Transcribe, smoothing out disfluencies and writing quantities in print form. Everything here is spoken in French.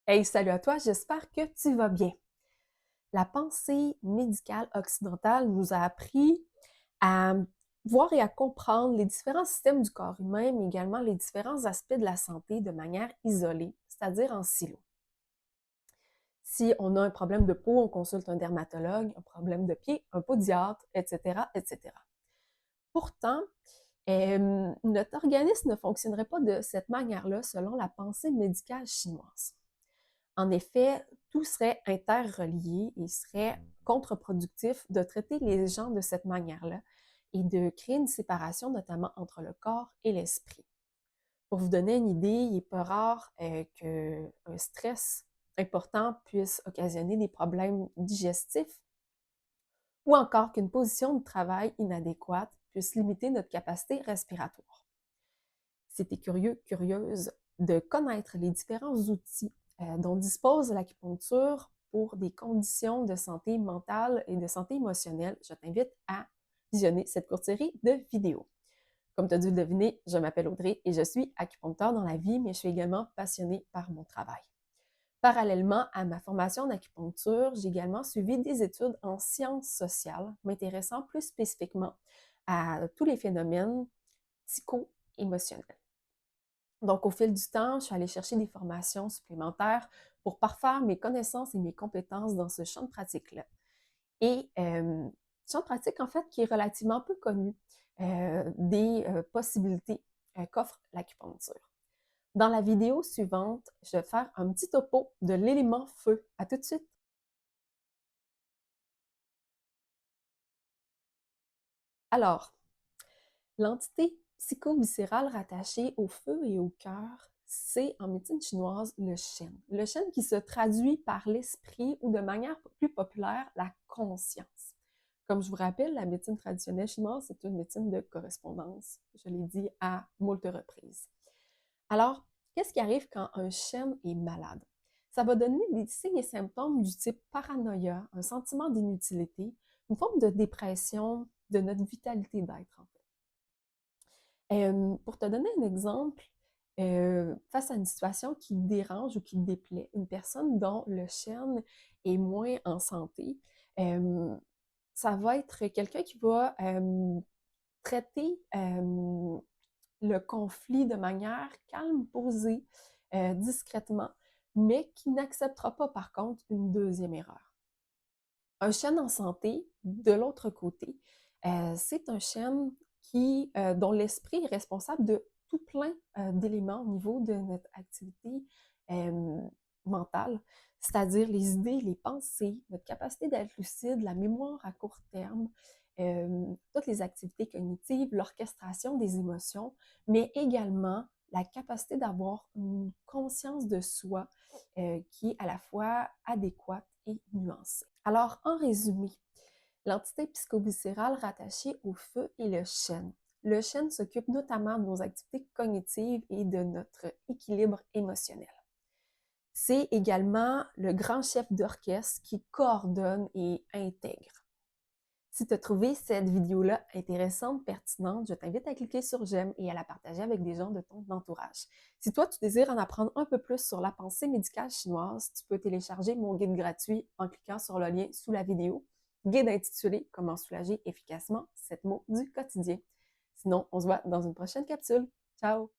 Hey, salut à toi, j'espère que tu vas bien. La pensée médicale occidentale nous a appris à voir et à comprendre les différents systèmes du corps humain, mais également les différents aspects de la santé de manière isolée, c'est-à-dire en silo. Si on a un problème de peau, on consulte un dermatologue, un problème de pied, un podiatre, etc., etc. Pourtant, notre organisme ne fonctionnerait pas de cette manière-là selon la pensée médicale chinoise. En effet, tout serait interrelié et serait contre-productif de traiter les gens de cette manière-là et de créer une séparation notamment entre le corps et l'esprit. Pour vous donner une idée, il n'est pas rare qu'un stress important puisse occasionner des problèmes digestifs ou encore qu'une position de travail inadéquate puisse limiter notre capacité respiratoire. Si tu es curieux, curieuse de connaître les différents outils dont dispose l'acupuncture pour des conditions de santé mentale et de santé émotionnelle, je t'invite à visionner cette courte série de vidéos. Comme tu as dû le deviner, je m'appelle Audrey et je suis acupuncteur dans la vie, mais je suis également passionnée par mon travail. Parallèlement à ma formation en acupuncture, j'ai également suivi des études en sciences sociales, m'intéressant plus spécifiquement à tous les phénomènes psycho-émotionnels. Donc, au fil du temps, je suis allée chercher des formations supplémentaires pour parfaire mes connaissances et mes compétences dans ce champ de pratique-là. Et champ de pratique, en fait, qui est relativement peu connu des possibilités qu'offre l'acupuncture. Dans la vidéo suivante, je vais faire un petit topo de l'élément feu. À tout de suite! Alors, l'entité psychoviscérale rattachée au feu et au cœur, c'est en médecine chinoise le shen. Le shen qui se traduit par l'esprit ou de manière plus populaire, la conscience. Comme je vous rappelle, la médecine traditionnelle chinoise, c'est une médecine de correspondance. Je l'ai dit à moult reprises. Alors, qu'est-ce qui arrive quand un shen est malade? Ça va donner des signes et symptômes du type paranoïa, un sentiment d'inutilité, une forme de dépression de notre vitalité d'être, en fait. Pour te donner un exemple, face à une situation qui dérange ou qui déplaît, une personne dont le chêne est moins en santé, ça va être quelqu'un qui va traiter le conflit de manière calme, posée, discrètement, mais qui n'acceptera pas par contre une deuxième erreur. Un chêne en santé, de l'autre côté, c'est un chêne dont l'esprit est responsable de tout plein d'éléments au niveau de notre activité euh, mentale, c'est-à-dire les idées, les pensées, notre capacité d'être lucide, la mémoire à court terme, toutes les activités cognitives, l'orchestration des émotions, mais également la capacité d'avoir une conscience de soi qui est à la fois adéquate et nuancée. Alors, en résumé, l'entité psychoviscérale rattachée au feu est le chêne. Le chêne s'occupe notamment de nos activités cognitives et de notre équilibre émotionnel. C'est également le grand chef d'orchestre qui coordonne et intègre. Si tu as trouvé cette vidéo-là intéressante, pertinente, je t'invite à cliquer sur j'aime et à la partager avec des gens de ton entourage. Si toi, tu désires en apprendre un peu plus sur la pensée médicale chinoise, tu peux télécharger mon guide gratuit en cliquant sur le lien sous la vidéo. Guide intitulé Comment soulager efficacement 7 mots du quotidien. Sinon, on se voit dans une prochaine capsule. Ciao!